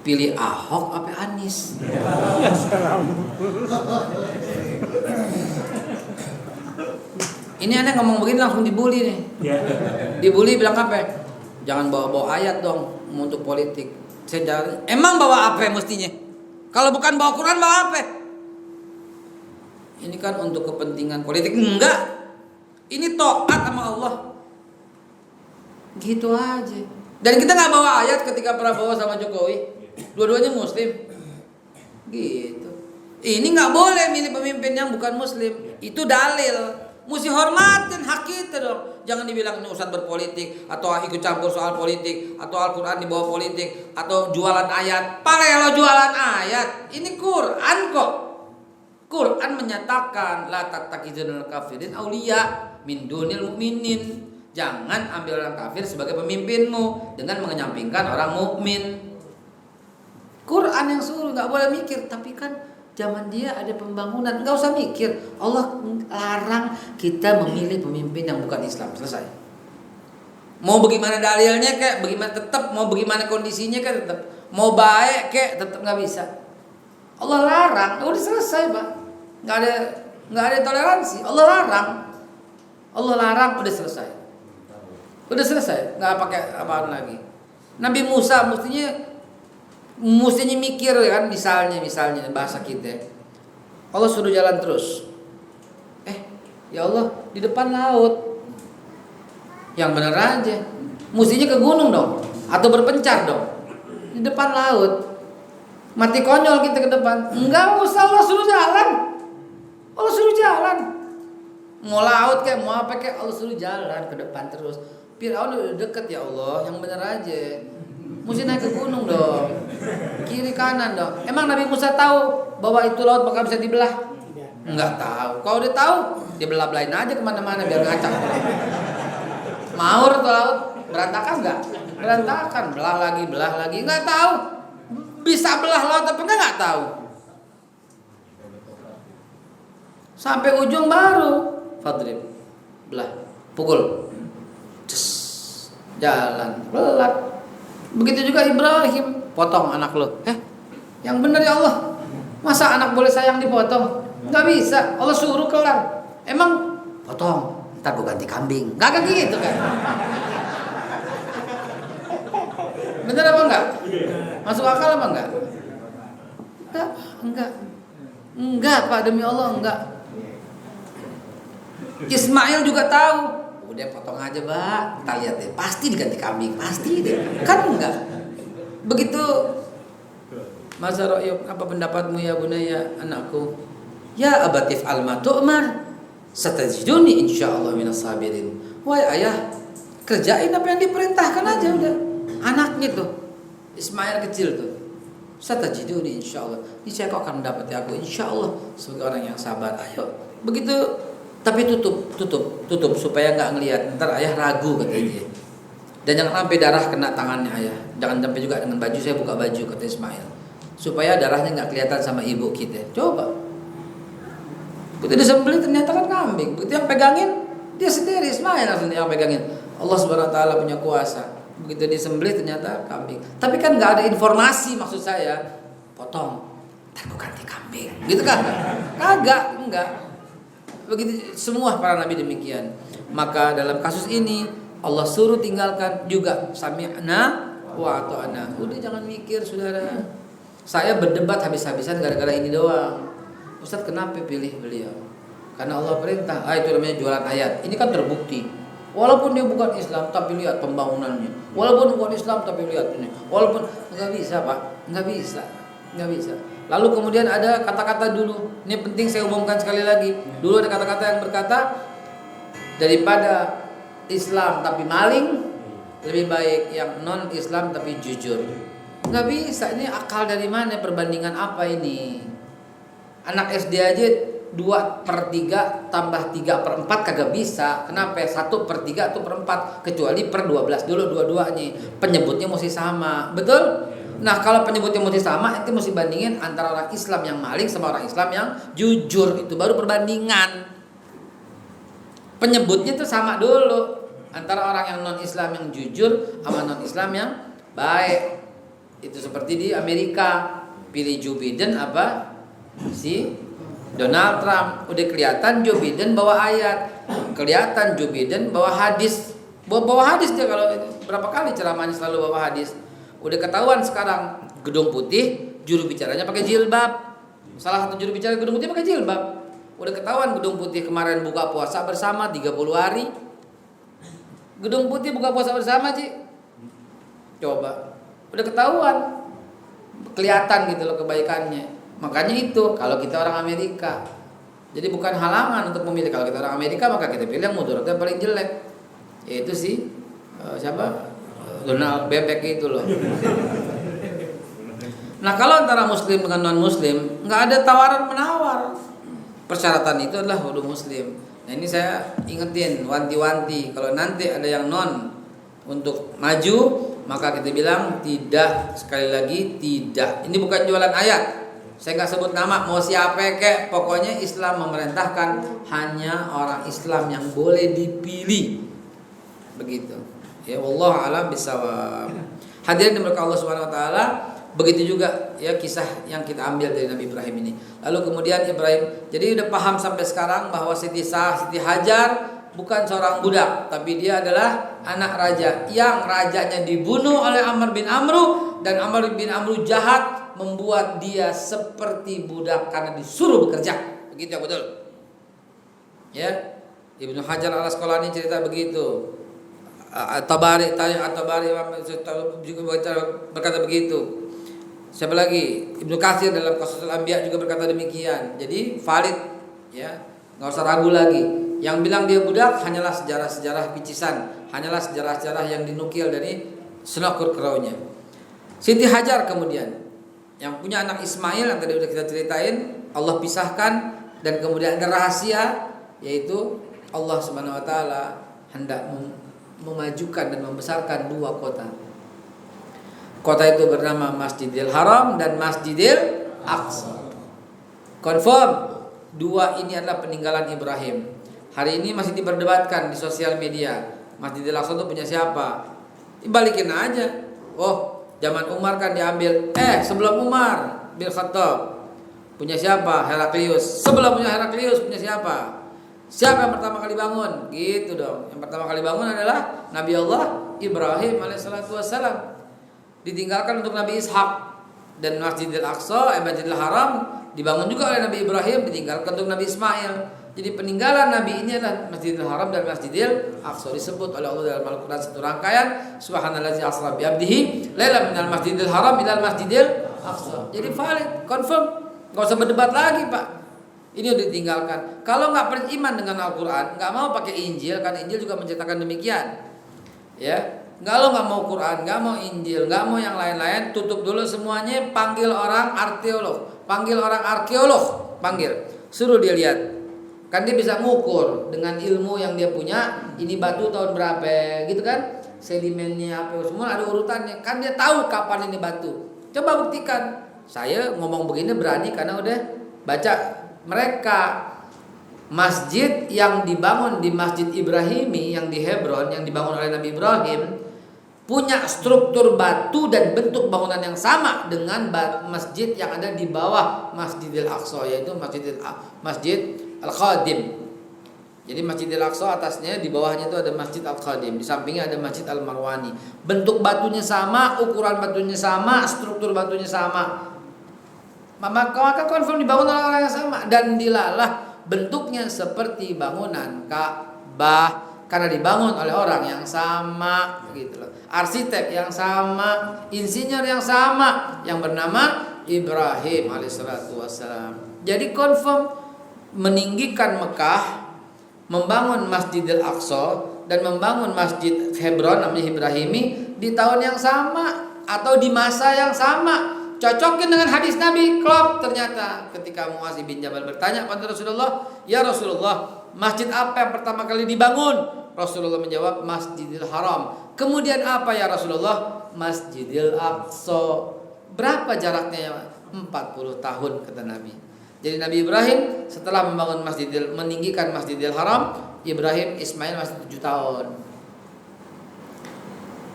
S1: Pilih Ahok apa Anies? Ini aneh ngomong begini langsung dibully nih. Dibully bilang apa? Jangan bawa-bawa ayat dong untuk politik. Emang bawa apa mestinya? Kalau bukan bawa Quran bawa apa? Ini kan untuk kepentingan politik. Enggak. Ini taat sama Allah. Gitu aja. Dan kita nggak bawa ayat ketika Prabowo sama Jokowi. Dua-duanya Muslim. Gitu. Ini nggak boleh milih pemimpin yang bukan Muslim. Itu dalil. Mesti hormatin hak kita dong. Jangan dibilang ini ustadz berpolitik atau ikut campur soal politik atau Al-Quran dibawa politik atau jualan ayat. Kalau jualan ayat, ini Quran kok. Quran menyatakan la tattakhidul kafirin auliya min dunil mu'minin. Jangan ambil orang kafir sebagai pemimpinmu dengan mengenyampingkan orang mukmin. Quran yang suruh, nggak boleh mikir. Tapi kan zaman dia ada pembangunan, nggak usah mikir. Allah larang kita memilih pemimpin yang bukan Islam. Selesai. Mau bagaimana dalilnya kayak bagaimana tetap, mau bagaimana kondisinya kayak tetap, mau baik kayak tetap nggak bisa. Allah larang, udah selesai Pak. Nggak ada toleransi. Allah larang. Allah larang, udah selesai. Udah selesai, nggak pakai apaan lagi. Nabi Musa mestinya mikir kan, misalnya bahasa kita. Allah suruh jalan terus. Ya Allah, di depan laut. Yang bener aja. Mestinya ke gunung dong, atau berpencar dong. Di depan laut. Mati konyol kita ke depan. Enggak usah, Allah suruh jalan. Allah suruh jalan. Mau laut kayak mau apa kayak, Allah suruh jalan ke depan terus. Firaun udah deket, ya Allah, yang bener aja. Mesti naik ke gunung dong, kiri kanan dong. Emang Nabi Musa tahu bahwa itu laut bakal bisa dibelah? Enggak tahu. Kalau dia tahu, dia belah-belahin aja kemana-mana biar ngacak. Maur tuh laut, berantakan nggak? Berantakan, belah lagi, nggak tahu. Bisa belah laut apa nggak tahu. Sampai ujung baru fadrib, belah, pukul, jalan, pelat. Begitu juga Ibrahim, potong anak lo. Yang benar ya Allah, masa anak boleh sayang dipotong? Nggak bisa, Allah suruh kelar. Emang potong, ntar gue ganti kambing. Nggak gitu kan? Bener apa enggak? Masuk akal apa enggak? Enggak Pak, demi Allah enggak. Ismail juga tahu. Udah potong aja, Pak. Kita lihat deh, pasti diganti kambing, pasti deh. Kan enggak. Begitu. Masa Ra'yuk, apa pendapatmu ya bunaya, anakku? Ya abatif alma tu'mar, satajiduni insyaallah minas sabirin. Wahai ayah, kerjain apa yang diperintahkan aja udah. Anaknya tuh, Ismail kecil tuh, satajiduni insyaallah. Niscaya kau akan mendapati aku insyaallah sebagai orang yang sabar. Ayo, begitu. Tapi tutup supaya nggak ngelihat. Ntar ayah ragu katanya. Dan jangan sampai darah kena tangannya ayah. Jangan sampai juga dengan baju saya buka baju kata Ismail. Supaya darahnya nggak kelihatan sama ibu kita. Coba. Begitu disembelih ternyata kan kambing. Begitu yang pegangin dia sendiri, Ismail langsung yang pegangin. Allah Subhanahu Wa Taala punya kuasa. Begitu disembelih ternyata kambing. Tapi kan nggak ada informasi, maksud saya. Potong, ntar gue ganti kambing. Gitu kan? Kagak, enggak. Begitu semua para nabi demikian. Maka dalam kasus ini Allah suruh tinggalkan juga sami'na wa ata'na. Udah jangan mikir saudara. Saya berdebat habis-habisan gara-gara ini doang. Ustaz kenapa pilih beliau? Karena Allah perintah. Itu namanya jualan ayat. Ini kan terbukti. Walaupun dia bukan Islam tapi lihat pembangunannya. Walaupun bukan Islam tapi lihat ini. Walaupun enggak bisa, Pak. Enggak bisa. Lalu kemudian ada kata-kata dulu. Ini penting saya umumkan sekali lagi. Dulu ada kata-kata yang berkata daripada Islam tapi maling, lebih baik yang non Islam tapi jujur. Nggak bisa, ini akal dari mana, perbandingan apa ini? Anak SD aja 2/3 tambah 3/4 kagak bisa. Kenapa? 1/3 atau 1/4, kecuali per 12 dulu dua-duanya. Penyebutnya mesti sama, betul? Nah kalau penyebutnya mesti sama, itu mesti bandingin antara orang Islam yang maling sama orang Islam yang jujur. Itu baru perbandingan. Penyebutnya itu sama dulu antara orang yang non Islam yang jujur sama non Islam yang baik. Itu seperti di Amerika, pilih Joe Biden apa si Donald Trump. Udah kelihatan Joe Biden bawa ayat, kelihatan Joe Biden bawa hadis. Bawa hadis dia, kalau berapa kali ceramahnya selalu bawa hadis. Udah ketahuan sekarang Gedung Putih juru bicaranya pakai jilbab. Salah satu juru bicara Gedung Putih pakai jilbab. Udah ketahuan Gedung Putih kemarin buka puasa bersama 30 hari. Gedung Putih buka puasa bersama, Ci. Coba. Udah ketahuan. Kelihatan gitu loh kebaikannya. Makanya itu kalau kita orang Amerika. Jadi bukan halangan untuk memilih. Kalau kita orang Amerika maka kita pilih yang mudaratnya paling jelek. Yaitu si siapa? Donald Bebek itu loh. Nah kalau antara muslim dengan non muslim nggak ada tawaran menawar. Persyaratan itu adalah hudu muslim. Nah ini saya ingetin, wanti-wanti. Kalau nanti ada yang non untuk maju, maka kita bilang tidak. Sekali lagi tidak. Ini bukan jualan ayat. Saya nggak sebut nama, mau siapa kek. Pokoknya Islam memerintahkan hanya orang Islam yang boleh dipilih. Begitu. Ya Allah alam bisawab. Hadirin diberkahi Allah Subhanahu Wa Taala. Begitu juga ya kisah yang kita ambil dari Nabi Ibrahim ini. Lalu kemudian Ibrahim jadi udah paham sampai sekarang bahwa Siti Hajar bukan seorang budak, tapi dia adalah anak raja yang rajanya dibunuh oleh Amr bin Amru, dan Amr bin Amru jahat membuat dia seperti budak karena disuruh bekerja. Begitu ya, betul. Ya, Ibnu Hajar Al-Asqalani cerita begitu. At-Tabari juga berkata begitu. Siapa lagi? Ibnu Katsir dalam Qasasul Anbiya juga berkata demikian. Jadi valid, ya, nggak usah ragu lagi. Yang bilang dia budak hanyalah sejarah-sejarah picisan, hanyalah sejarah-sejarah yang dinukil dari Sunakur Keraunya. Siti Hajar kemudian yang punya anak Ismail yang tadi sudah kita ceritain, Allah pisahkan, dan kemudian ada rahasia, yaitu Allah Subhanahu wa taala hendak memajukan dan membesarkan dua kota. Kota itu bernama Masjidil Haram dan Masjidil Aqsa. Confirm, dua ini adalah peninggalan Ibrahim. Hari ini masih diperdebatkan di sosial media. Masjidil Aqsa itu punya siapa? Dibalikin aja. Oh, zaman Umar kan diambil. Sebelum Umar bin Khattab punya siapa? Heraklius. Sebelumnya Heraklius punya siapa? Siapa yang pertama kali bangun? Gitu dong. Yang pertama kali bangun adalah Nabi Allah Ibrahim alaihissalatu wassalam. Ditinggalkan untuk Nabi Ishak. Dan Masjidil Aqsa, Masjidil Haram dibangun juga oleh Nabi Ibrahim, ditinggalkan untuk Nabi Ismail. Jadi peninggalan Nabi ini adalah Masjidil Haram dan Masjidil Aqsa. Disebut oleh Allah dalam Al-Quran satu rangkaian, Subhanallazi asra bi abdihi lailan minal Masjidil Haram ilal Masjidil Aqsa. Jadi valid, confirm. Enggak usah berdebat lagi, Pak. Ini udah ditinggalkan. Kalau nggak beriman dengan Al-Quran, nggak mau pakai Injil, kan Injil juga menceritakan demikian. Ya, kalau nggak mau Quran, nggak mau Injil, nggak mau yang lain-lain, tutup dulu semuanya. Panggil orang arkeolog, panggil orang arkeolog, panggil, suruh dia lihat. Kan dia bisa ngukur dengan ilmu yang dia punya. Ini batu tahun berapa, gitu kan? Sedimennya apa, semua ada urutannya. Kan dia tahu kapan ini batu. Coba buktikan. Saya ngomong begini berani karena udah baca. Mereka masjid yang dibangun di Masjid Ibrahimi yang di Hebron, yang dibangun oleh Nabi Ibrahim, punya struktur batu dan bentuk bangunan yang sama dengan masjid yang ada di bawah Masjidil Aqsa, yaitu Masjid Al-Qadim. Jadi Masjidil Aqsa atasnya, di bawahnya itu ada Masjid Al-Qadim, di sampingnya ada Masjid Al-Marwani. Bentuk batunya sama, ukuran batunya sama, struktur batunya sama. Maka confirm dibangun oleh orang yang sama, dan dilalah bentuknya seperti bangunan Ka'bah karena dibangun oleh orang yang sama, gitu loh. Arsitek yang sama, insinyur yang sama, yang bernama Ibrahim alaihissalatu wassalam. Jadi confirm meninggikan Mekah, membangun Masjidil Aqsa dan membangun Masjid Hebron namanya Ibrahimi di tahun yang sama atau di masa yang sama. Cocokin dengan hadis Nabi, klop. Ternyata ketika Muaz bin Jabal bertanya pada Rasulullah, "Ya Rasulullah, masjid apa yang pertama kali dibangun?" Rasulullah menjawab, "Masjidil Haram." "Kemudian apa ya Rasulullah?" "Masjidil Aqsa." Berapa jaraknya? 40 tahun kata Nabi. Jadi Nabi Ibrahim setelah meninggikan Masjidil Haram, Ibrahim Ismail masih 7 tahun.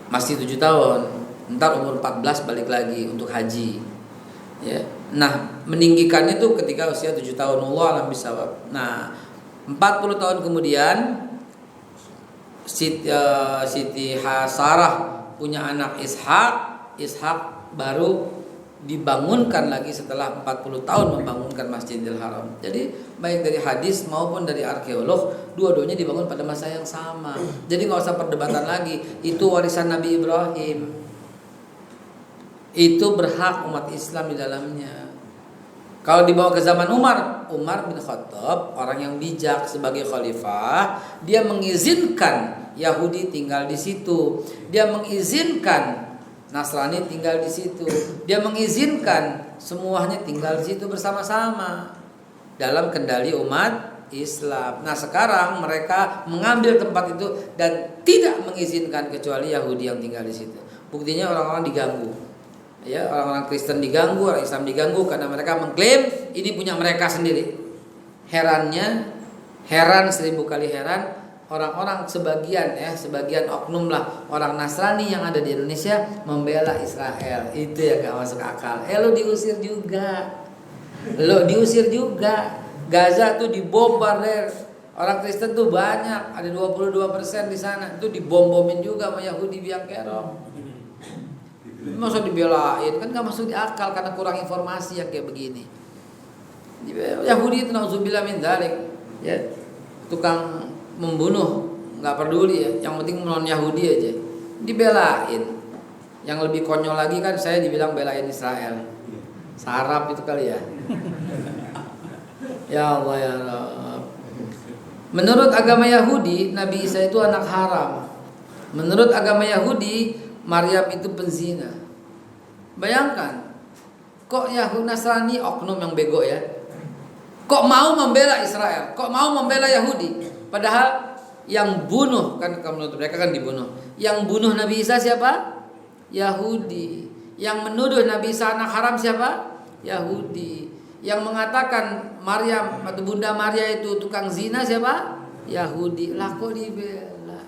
S1: Masih 7 tahun. Ntar umur 14 balik lagi untuk haji, ya. Nah, meninggikan itu ketika usia 7 tahun. Allah alam bisawab. Nah, 40 tahun kemudian Siti Sarah punya anak Ishak baru dibangunkan lagi setelah 40 tahun membangunkan Masjidil Haram. Jadi baik dari hadis maupun dari arkeolog, dua-duanya dibangun pada masa yang sama. Jadi nggak usah perdebatan lagi. Itu warisan Nabi Ibrahim. Itu berhak umat Islam di dalamnya. Kalau dibawa ke zaman Umar bin Khattab, orang yang bijak sebagai khalifah, dia mengizinkan Yahudi tinggal di situ. Dia mengizinkan Nasrani tinggal di situ. Dia mengizinkan semuanya tinggal di situ bersama-sama dalam kendali umat Islam. Nah, sekarang mereka mengambil tempat itu dan tidak mengizinkan kecuali Yahudi yang tinggal di situ. Buktinya orang-orang diganggu. Ya, orang-orang Kristen diganggu, orang Islam diganggu karena mereka mengklaim ini punya mereka sendiri. Heran 1000 kali heran, orang-orang sebagian oknum lah orang Nasrani yang ada di Indonesia membela Israel. Itu ya gak masuk akal. Lo diusir juga. Gaza tuh dibombardir Orang Kristen tuh banyak, ada 22% di sana. Itu dibom-bomin juga sama Yahudi biang kerok. Masa dibelain, kan gak masuk di akal karena kurang informasi yang kayak begini. Yahudi itu nauzubillah min dzalik, ya. Tukang membunuh, nggak peduli ya. Yang penting non Yahudi aja dibelain. Yang lebih konyol lagi kan saya dibilang belain Israel. Sarap itu kali ya. Ya Allah ya Rabb. Menurut agama Yahudi, Nabi Isa itu anak haram. Menurut agama Yahudi, Maryam itu penzina. Bayangkan, kok Yahudi Nasrani oknum yang bego ya, kok mau membela Israel, kok mau membela Yahudi, padahal yang bunuh kan menurut mereka kan dibunuh. Yang bunuh Nabi Isa siapa? Yahudi. Yang menuduh Nabi Isa anak haram siapa? Yahudi. Yang mengatakan Maryam atau Bunda Maria itu tukang zina siapa? Yahudi. Lah kok dibela?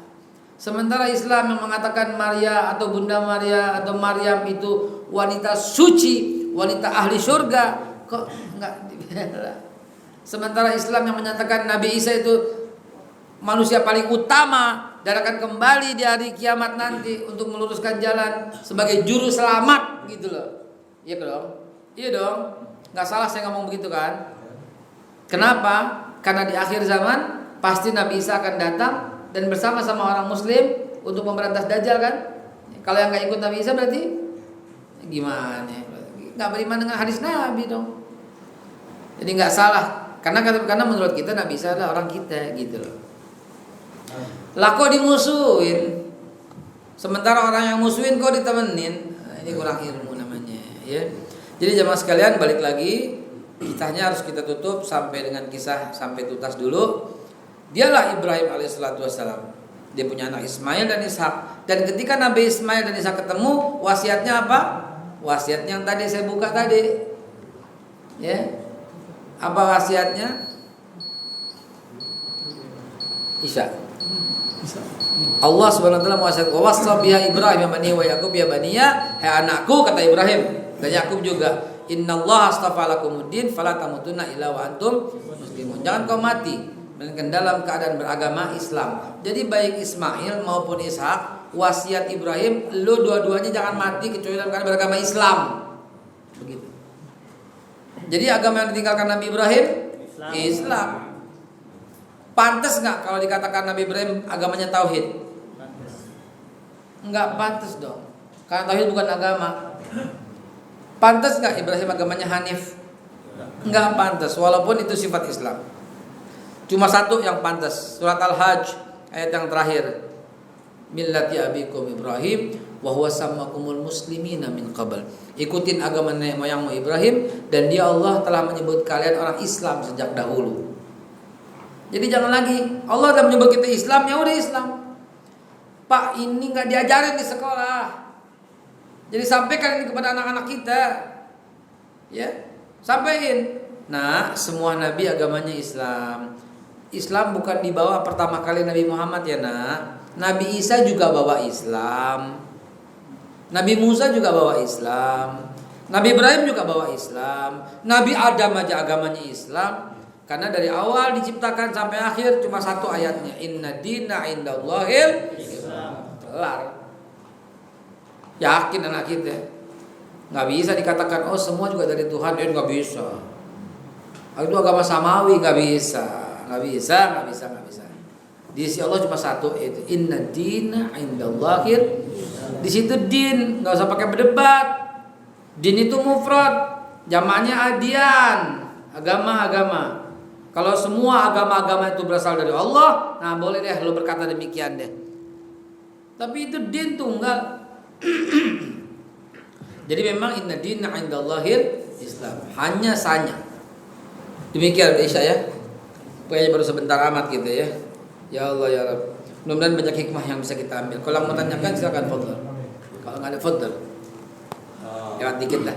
S1: Sementara Islam yang mengatakan Maria atau Bunda Maria atau Maryam itu wanita suci, wanita ahli surga, kok enggak dibela? Sementara Islam yang menyatakan Nabi Isa itu manusia paling utama dan akan kembali di hari kiamat nanti untuk meluruskan jalan sebagai juru selamat gitu loh. Iya dong? Iya dong. Nggak salah saya ngomong begitu kan? Kenapa? Karena di akhir zaman pasti Nabi Isa akan datang dan bersama-sama orang Muslim untuk memberantas Dajjal kan? Kalau yang nggak ikut Nabi Isa berarti gimana? Nggak beriman dengan hadis Nabi dong. Jadi nggak salah. Karena menurut kita Nabi Isa adalah orang kita gitu loh. Lah kok dimusuhin? Sementara orang yang musuhin kok ditemenin. Nah, ini kurang ilmu namanya ya. Jadi jemaah sekalian balik lagi, kisahnya harus kita tutup sampai dengan kisah sampai tuntas dulu. Dialah Ibrahim alaihissalatu wassalam. Dia punya anak Ismail dan Ishak. Dan ketika Nabi Ismail dan Ishak ketemu, wasiatnya apa? Wasiatnya yang tadi saya buka tadi. Ya. Apa wasiatnya? Isya. Allah Subhanahu wa taala mewasiatkan wasa biha Ibrahim bani wa Yaqub ya baniya, hai anakku kata Ibrahim dan Yakub juga, innallaha astafa lakumuddin fala tamutunna illa wa antum muslimun. Jangan kau mati melainkan dalam keadaan beragama Islam. Jadi baik Ismail maupun Ishak, wasiat Ibrahim, lu dua-duanya jangan mati kecuali dalam keadaan beragama Islam. Begitu. Jadi agama yang ditinggalkan Nabi Ibrahim Islam. Pantas nggak kalau dikatakan Nabi Ibrahim agamanya tauhid? Nggak pantas dong. Karena tauhid bukan agama. Pantas nggak Ibrahim agamanya Hanif? Nggak pantas. Walaupun itu sifat Islam. Cuma satu yang pantas. Surat Al-Hajj ayat yang terakhir. Millati abikum Ibrahim wa huwa sammakumul muslimina min qabl. Ikutin agama nenek moyangmu Ibrahim dan dia Allah telah menyebut kalian orang Islam sejak dahulu. Jadi jangan lagi Allah sudah menyebut kita Islam, ya udah Islam. Pak, ini nggak diajarin di sekolah. Jadi sampaikan ini kepada anak-anak kita, ya, sampaikan. Nah, semua nabi agamanya Islam. Islam bukan dibawa pertama kali Nabi Muhammad ya nak. Nabi Isa juga bawa Islam. Nabi Musa juga bawa Islam. Nabi Ibrahim juga bawa Islam. Nabi Adam aja agamanya Islam. Karena dari awal diciptakan sampai akhir cuma satu ayatnya, inna dina indallahil Islam. Kelar. Yakin anak kita. Nggak bisa dikatakan oh semua juga dari Tuhan, nggak bisa. Itu agama samawi, nggak bisa. Di sisi Allah cuma satu, itu inna dina indallahil. Di situ din, nggak usah pakai berdebat. Din itu mufrad, jamaknya adian, agama-agama. Kalau semua agama-agama itu berasal dari Allah, nah boleh deh lo berkata demikian deh. Tapi itu din tunggal. Jadi memang inna dina indallahil Islam. Hanya saja. Demikian Isya ya. Pokoknya baru sebentar amat gitu ya. Ya Allah ya Rabb. Mudah-mudahan banyak hikmah yang bisa kita ambil. Kalau mau tanyakan silakan fadhil. Kalau nggak ada fadhil. Lewat dikit lah.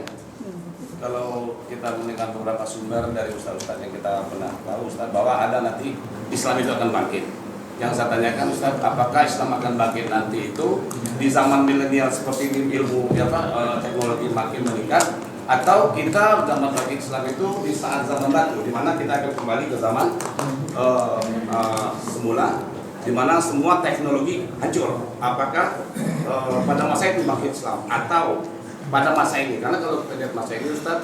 S2: Kalau kita mendengar beberapa sumber dari ustaz-ustaz yang kita pernah tahu Ustaz, bahwa ada nanti Islam itu akan bangkit. Yang saya tanyakan Ustaz, apakah Islam akan bangkit nanti itu di zaman milenial seperti ini, ilmu teknologi makin meningkat, atau kita dalam bangkit Islam itu di saat zaman baru di mana kita akan kembali ke zaman semula, di mana semua teknologi hancur. Apakah pada masa itu bangkit Islam atau pada masa ini? Karena kalau kita lihat masa ini, Ustaz,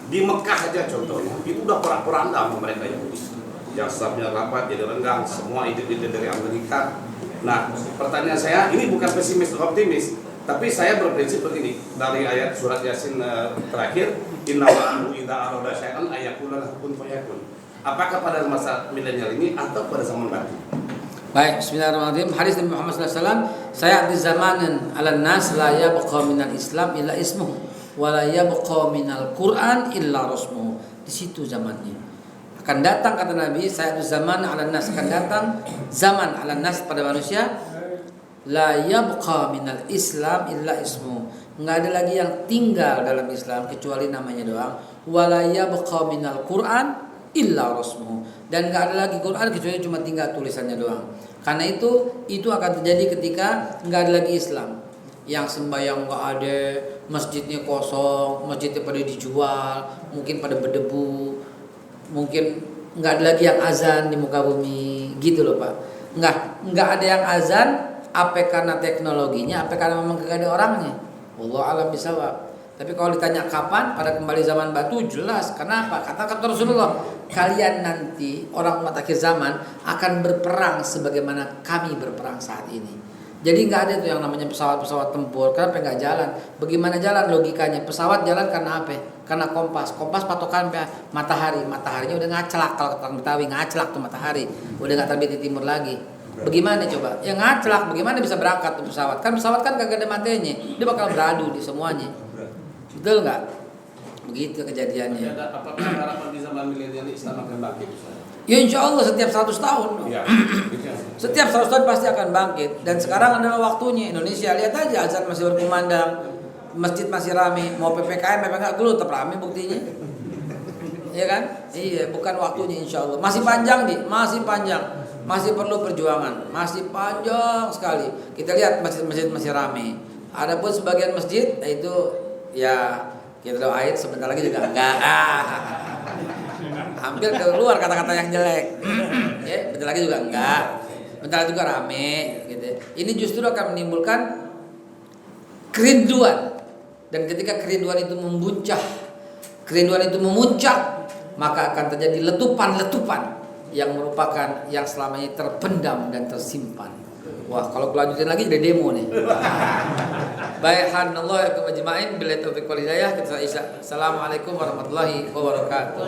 S2: di Mekah aja contohnya, itu udah porak-poranda sama mereka Yahudi. Jasabnya rapat jadi renggang, semua ide-ide dari Amerika. Nah, pertanyaan saya, ini bukan pesimis atau optimis, tapi saya berprinsip begini, dari ayat surat Yasin terakhir, inna wa'amu idza arada syai'an ayaqula lahu kun fayakun. Apakah pada masa milenial ini atau pada zaman batu?
S1: Baik, bismillahirrahmanirrahim. Hadis Nabi Muhammad SAW, saya di zamanin ala nas la yabqa minal Islam illa ismuhu wa la yabqa minal Quran illa rasmuhu. Di situ zamannya. Akan datang kata Nabi, saya di zaman ala nas, akan datang zaman ala nas pada manusia, la yabqa minal Islam illa ismuhu. Enggak ada lagi yang tinggal dalam Islam kecuali namanya doang. Wa la yabqa minal Quran illa rasmuhu, dan nggak ada lagi Quran kecuali cuma tinggal tulisannya doang. Karena itu akan terjadi ketika nggak ada lagi Islam. Yang sembahyang nggak ada, masjidnya kosong, masjidnya pada dijual, mungkin pada berdebu, mungkin nggak ada lagi yang azan di muka bumi, gitu loh Pak. Nggak ada yang azan, apa karena teknologinya, apa karena memang nggak ada orangnya. Wallahu a'lam bishawab. Tapi kalau ditanya kapan pada kembali zaman batu, jelas. Kenapa? Kata Rasulullah, kalian nanti orang umat akhir zaman akan berperang sebagaimana kami berperang saat ini. Jadi nggak ada tuh yang namanya pesawat tempur. Kenapa nggak jalan? Bagaimana jalan logikanya? Pesawat jalan karena apa? Karena kompas patokan matahari. Mataharinya udah ngacelak, kalau orang Betawi ngacelak tuh matahari, udah nggak terbit di timur lagi. Bagaimana coba? Ya ngacelak, bagaimana bisa berangkat tuh pesawat? Kan pesawat kan kagak ada matanya, dia bakal beradu di semuanya. Betul nggak? Begitu kejadiannya.
S2: Apakah harapan di zaman milenial Islam akan bangkit?
S1: Ya insya Allah setiap 100 tahun.
S2: Ya,
S1: setiap 100 tahun pasti akan bangkit. Dan sekarang adalah waktunya. Indonesia lihat aja, azan masih berkumandang, masjid masih ramai. Mau PPKM memang nggak dulu tetap ramai buktinya. Iya kan? Iya, bukan waktunya insya Allah. Masih panjang nih, masih panjang. Masih perlu perjuangan, masih panjang sekali. Kita lihat masjid-masjid masih ramai. Adapun sebagian masjid itu ya kita doain sebentar lagi juga enggak. Hampir keluar kata-kata yang jelek. Ya, bentar lagi juga enggak. Bentar lagi juga rame gitu. Ini justru akan menimbulkan kerinduan. Dan ketika kerinduan itu membuncah, kerinduan itu memuncak, maka akan terjadi letupan-letupan yang merupakan yang selama ini terpendam dan tersimpan. Wah, kalau kelanjutin lagi jadi demo nih. Baik, hanallahu wa majma'in billahi taufiq wal hidayah. Assalamualaikum warahmatullahi wabarakatuh.